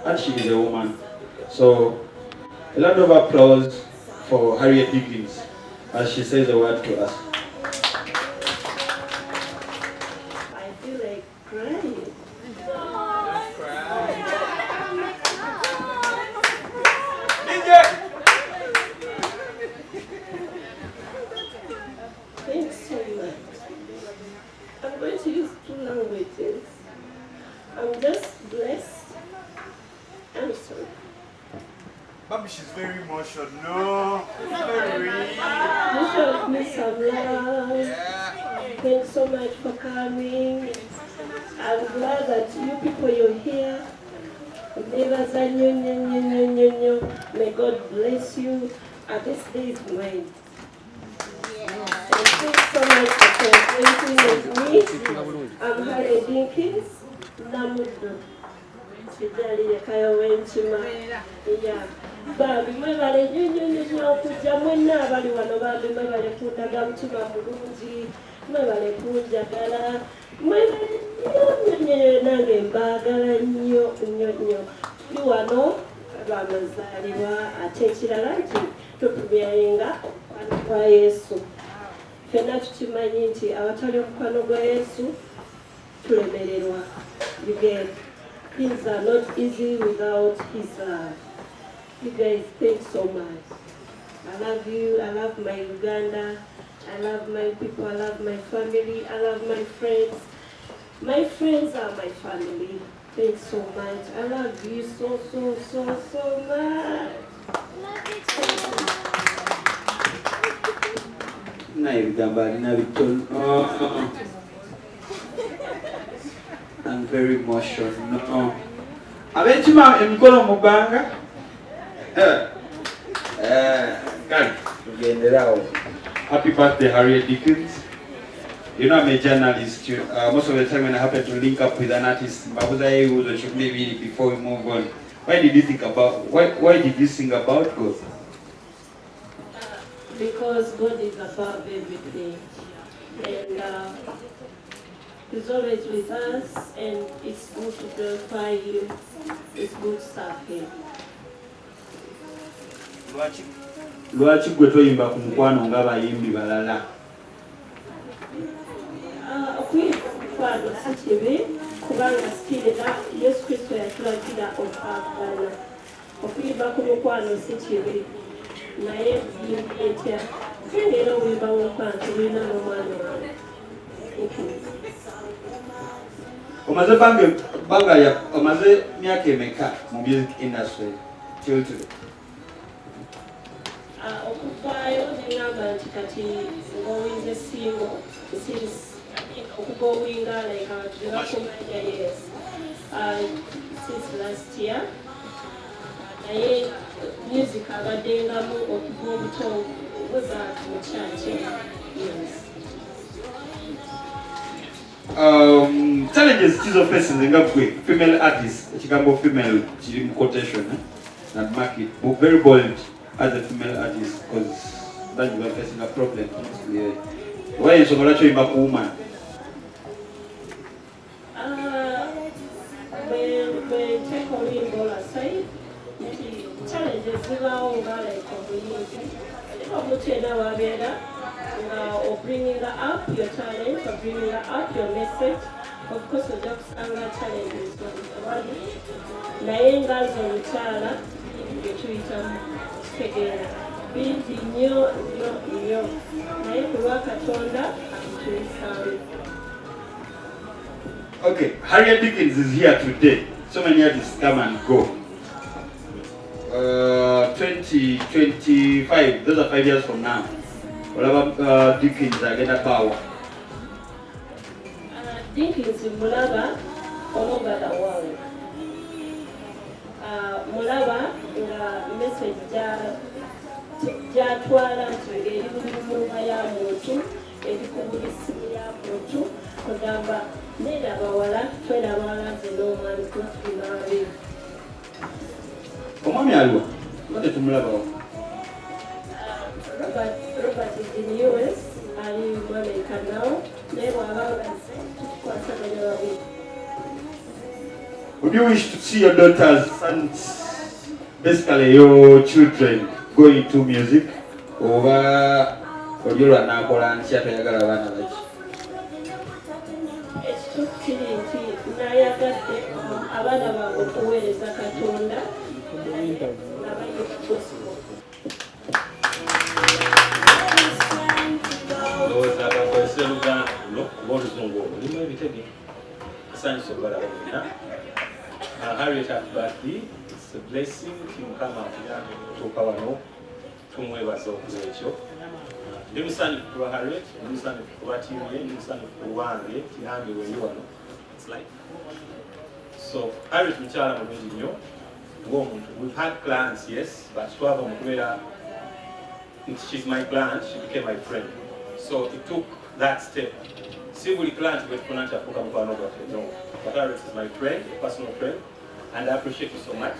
and she is a woman. So a lot of applause for Harriet Dinkins as she says a word to us. I feel like crying. Thanks so much. I'm going to use 2 languages. I'm just blessed. I'm sorry. Bambi, she's very emotional. No, very. You showed me some love. Thanks so much for coming. I'm glad that you people you're here. May God bless you. This day is mine. And thanks so much for celebrating with me. I'm Harriet Dinkins. Namudu. Sijali kayo wenchima. Yeah. Bambi mwebale nnyo okujja mwenna abali wano Bambi mwebale kundaga mutima mulungi mwebale kunjagala mwebale nnyo nange mbaagala nnyo ndi wano Amazalibwa ate ekirala nti tutubyayinga omukwano gwa Yesu ffenna tukimanyi nti awatali omukwano gwa Yesu tulemererwa. Things are not easy without his love. You guys, thanks so much. I love you. I love my Uganda. I love my people. I love my family. I love my friends. My friends are my family. Thanks so much. I love you so much. I'm very emotional. Abenchima emikono mubanga. Happy birthday, Harriet Dinkins. You know, I'm a journalist. Most of the time when I happen to link up with an artist, Babuza should maybe before we move on. Why did you think about? Why did you sing about God? Because God is above everything, and He's always with us, and it's good to glorify Him. It's good to serve Him. Lwaki gwe toyimba ku mukwano ng'abayimbi balala? Okuyimba ku mukwano si kibi kubanga sikirira Yesu Kristo yatulagira okwagala. Okuyimba ku mukwano si kibi naye yimbi etya ngera oyimba mu mukwano tulina n'omwana wange. Omaze myaka emeka mu music industry till today? Okuvaayo nengamba nti kati ng'owinze single okugowinga like tebakumanya yes since last year naye music abaddengamu okuva obuto weback mu church. Yes. Challenges kizo faces nga gwe female artists ekigambo female kiri mu quotation and market very bold as a female artist because that you are facing a problem. Yeah. Why is ensonga lwaki oyimba ku woman? Take oluyimba olasai challenges zibaawo nga like obuyimbi obutenda wabeera or bringing up your talent or bringing up your message. Of course, ojja kusanga challenges wali naye ngaazo omukyala gyetuyitamu kitegeera bingi nnyo naye ku lwa Katonda tuyisaamu. Okay, Harriet Dinkins is here today. So many artists come and go. 2025, those are 5 years from now. Whatever Dinkins are getting power. Dinkins mulaba all over the world. Mulaba nga message gyatwala nti ngeri buli ya muntu ebikubulisibya muntu kugamba nera abawala twelabala nze n'omwami kutunabe. Omwami aliwa? Mbadde tumulabawo. Robert is in US, ali mu America now. Naye bw'abanga tukwasaganya babiri. Would you wish to see your daughters, sons, basically your children, go into music? Oba olyolwa nakola ntya toyagala baana baki? Ekitukkiri nti nayagadde abaana bange okuweereza Katonda nga bayikusibo. Ndowooza akakozesa Oluganda luno kuba Oluzungu lulimu ebitege. Asanyusa okubalaba bonna. Harriet, happy birthday. It's a blessing to come out here tuuka wano tumwebaza okuza ekyo. Ndi musanyufu kuba Harriet, ndi musanyufu kuba tiimu ye, ndi musanyufu kuwange kirambe wendi wano. It's life. So Harriet mukyala mulungi nnyo ng'omuntu. We've had clients, yes, but twava mu kubeera she's my client, she became my friend. So it took that step. See, we client with financial no. But Harriet is my friend, a personal friend, and I appreciate you so much.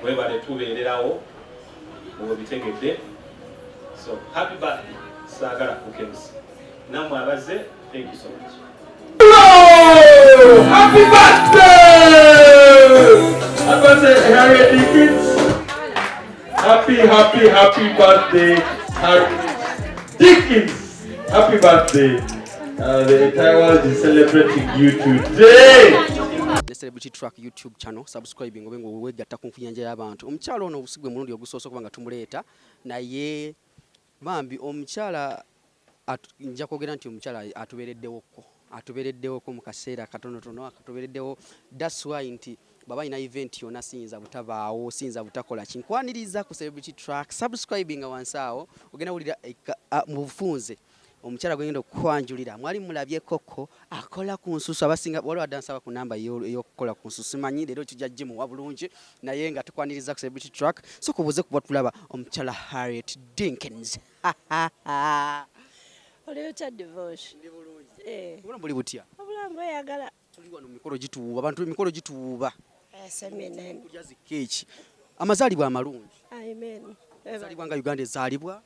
Wherever the two ladies are, we will be taking a day. So happy birthday, Sagara Congs. Now, thank you so much. Hello! Happy birthday! Happy birthday, Harriet Dinkins. Happy birthday, Harriet Dinkins. Happy birthday. The entire world is celebrating you today. The Celebrity Track YouTube channel, subscribing obengo wegatta ku nfuyanja y'abantu. Omukyala ono obusigwe mulundi ogusoosa kubanga tumuleeta naye Bambi omukyala nja kwogera nti omukyala atubeereddewoko mu kaseera katonotono akatubeereddewo. That's why nti baba ina event yonna siyinza butabaawo siyinza butakola kinkwaniriza ku Celebrity Track subscribing wansi awo ogenda wulira mu bufunze omukyala gwengenda okukwanjulira mwali mulabye koko akola ku nsusu abasinga waliwo adansaba ku namba y'okukola ku nsusu manyi leero kijja gimuwa bulungi naye nga tukwaniriza ku Celebrity Track so kubuze kuba tulaba omukyala Harriet Dinkins. Oliotya divorce. Ndi bulungi. Obulamu buli butya? Obulamu bweyagala. Tuli wano mikolo gituuba abantu emikolo gituuba. Seminene. Kulya zikeeki. Amazalibwa amalungi. Amen. Amazalibwa nga Uganda ezaalibwa.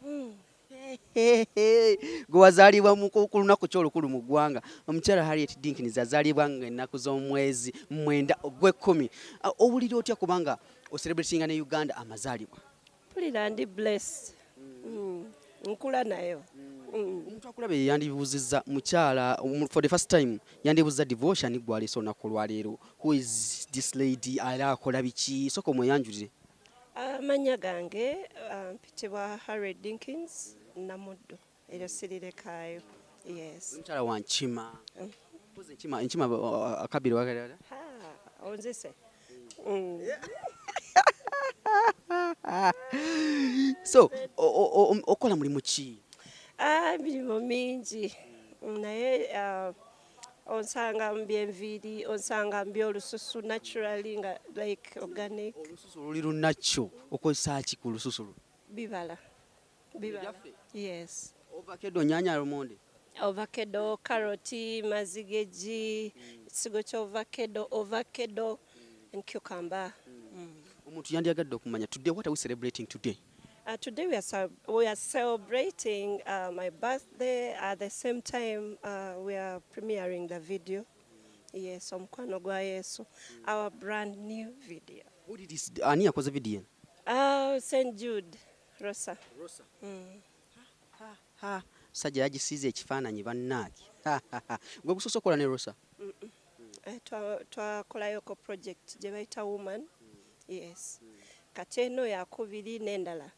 Gwe wazaalibwa mu lunaku ky'olukulu mu ggwanga. Omukyala Harriet Dinkins azaalibwa nga ennaku z'omwezi 9 ogw'ekkumi. Owulira otya kubanga ocelebratinga ne Uganda amazaalibwa? Mpulira ndi blessed. Nkula nayo. Omuntu akulaba yandibuuzizza mukyala for the first time yandibuuzizza devotion gwaleese olunaku olwaleero. Who is this lady? Era akola biki? Sooka omweyanjulire. Amanya gange Bitibwa Harriet Dinkins namuddo eryo sirirekayo. Yes. Omukyala wa Nkima. Enkima akabiri wakalala? Onzise. So okola mulimu ki? Mirimo mingi naye onsanga mbyenviri onsanga mbyolususu naturally nga like organic. Olususu luli lunakyo okozesa ki ku lususu? Bibala. Yes. Ovacado, nyanya, almonde. Avocado, carrot, mazigeji, sigo avocado and cucumber. Omuntu yandiyagadde okumanya today what are we celebrating today? Today we are celebrating my birthday. At the same time, we are premiering the video. Yes, Omukwano gwa Yesu, our brand new video. Who did this? Ani yakoze video? St. Jude, Rosa. Sajja yagisize ekifaananyi bannaaki. Gwe gusoose okola ne Rosa? Twakolayo ko project gye bayita woman. Yes. Kati eno yakubiri n'endala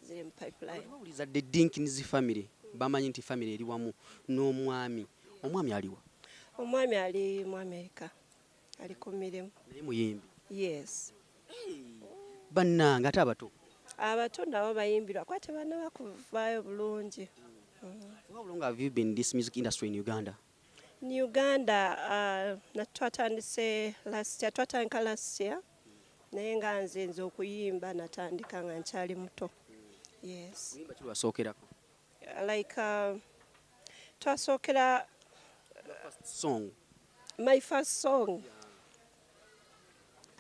ziri mu pipeline. Bawuliza the Dinkins family bamanyi nti family eri wamu n'omwami. Omwami aliwa? Omwami ali mu America. Ali ku mirimu. Ali muyimbi? Yes. Bannange ate abato? Abato nabo bayimbirwa kuba tebannaba kuvaayo bulungi. How long have you been in this music industry in Uganda? In Uganda, twatandise twatandika last year. Naye nga nze okuyimba natandika nga nkyali muto. Yes. Kuyimba ki lwasookerako? Like twasookera song. My first song.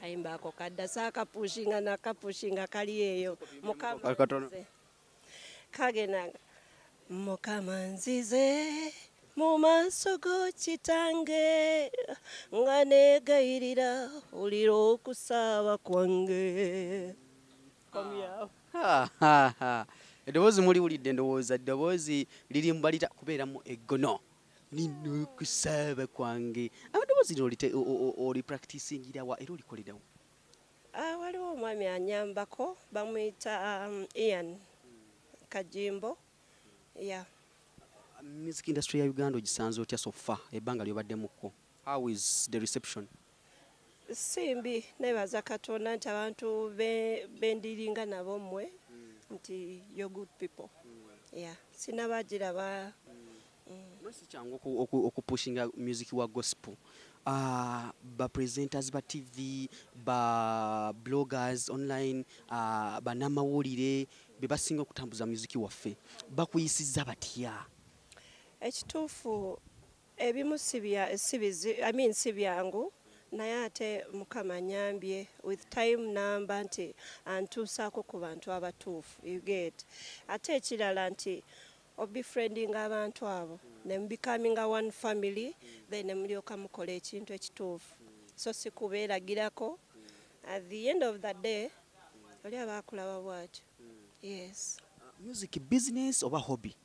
Kayimba ako kadda saakapushinga nakapushinga kali eyo. Mukama kagena Mukama nzize mu maaso go kitange nga neegayirira wulira okusaaba kwange. Komyawo. Eddoboozi muliwulidde ndowooza eddoboozi liri mbalita kubeeramu eggono nina okusaaba kwange. Eddoboozi lino oli practicingira wa era olikolerawo? Waliwo omwami anyambako bamuyita Ian Kajimbo. Yeah. Music industry ya Uganda ogisanze otya so far ebbanga ly'obaddemukko? How is the reception? Simbi nebaza Katonda nti abantu bendiringa nabo mmwe nti you're good people. Yeah. Sinabagiraba. Si kyangu okupushinga music wa gospel. Ba presenters ba TV, ba bloggers online, ba namawulire be basinga okutambuza music waffe bakuyisiza batya? Ekituufu ebimu si byangu naye ate Mukama nyambye with time namba nti antuusaako ku bantu abatuufu, you get. Ate ekirala nti obefriendinga abantu abo ne mubikaminga one family then ne mulyoka mukola ekintu ekituufu, so si kubeeragirako. At the end of the day oli abaakulaba bw'atyo. Yes. Music business oba hobby?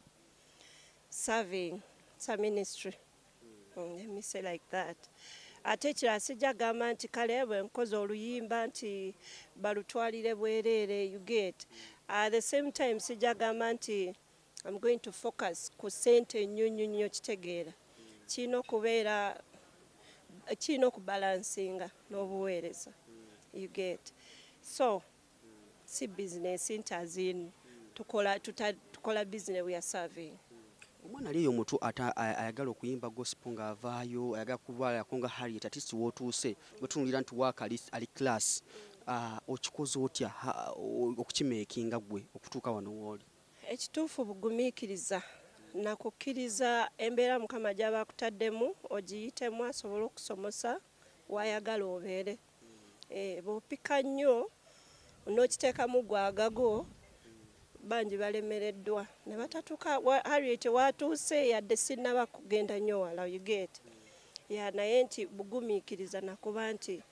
Serving, it's a ministry. Let me say like that. Ate ekirala sijja gamba nti kale bwe nkoze oluyimba nti balutwalire bwereere, you get. At the same time sijja gamba nti I'm going to focus ku ssente nnyo kitegeera. Kirina okubalansinga n'obuweereza, you get. So si business nti azin tukola business, we are serving. Omwana ali eyo omuntu ayagala okuyimba gospel ng'avaayo ayagala kubalako nga Harriet ati si wootuuse wetunulira nti waaka ali class, okikoze otya okukimeekinga gwe okutuuka wano wooli? Ekituufu bugumiikiriza, nakukkiriza embeera Mukama gy'aba akutaddemu ogiyitemu asobole okusomosa wayagala obeere. Bw'opika nnyo n'okiteekamu gwagago bangi balemereddwa ne batatuuka. Harriet watuuse yadde sinnaba kugenda nnyo wala, you get. Naye nti bugumiikiriza nakuba nti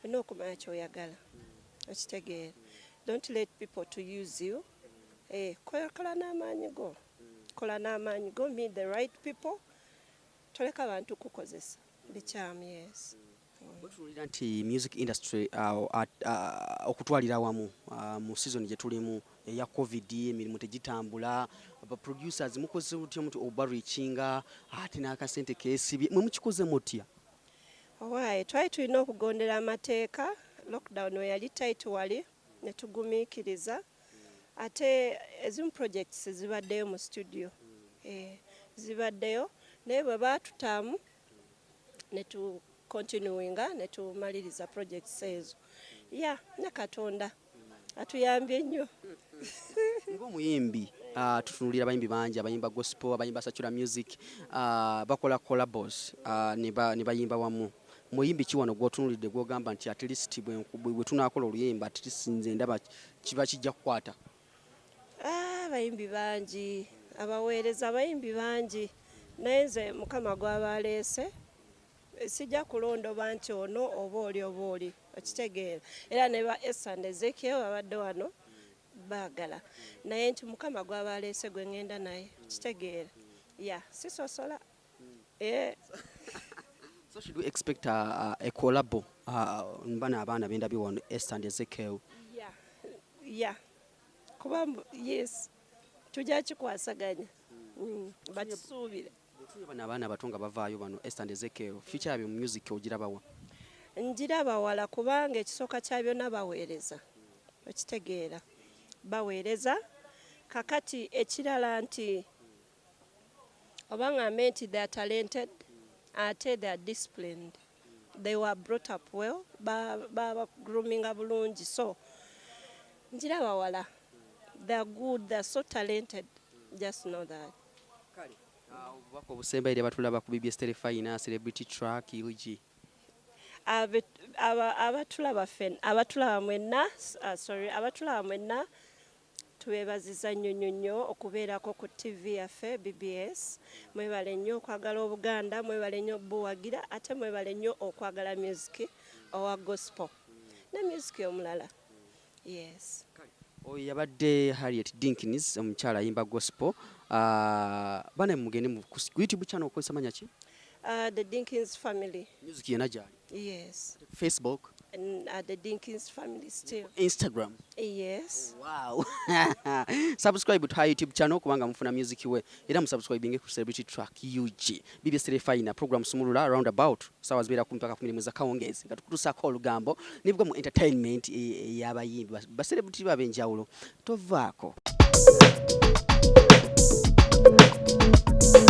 olina okumanya ky'oyagala okitegeera. Don't let people to use you. Kola n'amaanyi go. Kola n'amaanyi go, meet the right people. Toleka abantu kukozesa bikyamu. Yes. Bwetunuulira nti music industry okutwalira awamu mu season gye tulimu eya covid emirimu tegitambula, aba producers mukoze otya omuntu obarichinga ate n'akasente keesibye mwe mukikoze mutya? Twali tulina okugondera amateeka. Lockdown we yali tight wali ne tugumiikiriza. Ate ezimu projects zibaddeyo mu studio. Zibaddeyo naye bwe baatutaamu ne tu continuinga ne tumaliriza projects ezo. Ne Katonda atuyambye nnyo. Ng'omuyimbi tutunulira abayimbi bangi abayimba gospel, abayimba secular music, bakola collabos ne bayimba wamu. Muyimbi ki wano gw'otunulidde gw'ogamba nti at least bwe tunaakola oluyimba at least nze ndaba kiba kijja kukwata? Abayimbi bangi, abaweereza abayimbi bangi, naye nze Mukama gw'abaleese sijja kulondoba nti ono oba oli okitegeera. Era ne ba Esther and Ezekiel babadde wano baagala, naye nti Mukama gw'abaleese gwe ngenda naye okitegeera. Sisosola. So should we expect a collabo mbana abaana bendabye wano Esther and Ezekiel? Kuba yes tujja kikwasaganya batusuubire. Bano abaana abato nga bavaayo bano Esther and Ezekiel, future yabyo mu music ogirabawa? Njiraba wala kubanga ekisooka kya byonna baweereza okitegeera, baweereza. Kakati ekirala nti obanga nti they are talented ate they are disciplined, they were brought up well, ba groominga bulungi, so njiraba wala they are good, they are so talented, just know that. Obubaka obusembaire batulaba ku BBS Telefina celebrity track UG. Abatulaba mwenna tubeebaziza nnyo okubeerako ku TV yaffe BBS. Mwebale nnyo okwagala Obuganda, mwebale nnyo buwagira, ate mwebale nnyo okwagala music owa gospel ne music omulala. Yes. Oyo yabadde Harriet Dinkins, omukyala ayimba gospel. Bane mugende mu YouTube channel okozesa manya ki? The Dinkins family. Music yena gyali. Yes. Facebook. And the Dinkins family still. Instagram. Yes. Wow. Subscribe to her YouTube channel kubanga mufuna music we. Era musubscribinge ku Celebrity Track UG. BBC Refina program sumulula around about. Sawa zibera kumpaka 10 mwezi Congs. Ngatukutusa ko lugambo. Nibwo mu entertainment y'abayimbi ba celebrity babenjawulo. Tovaako.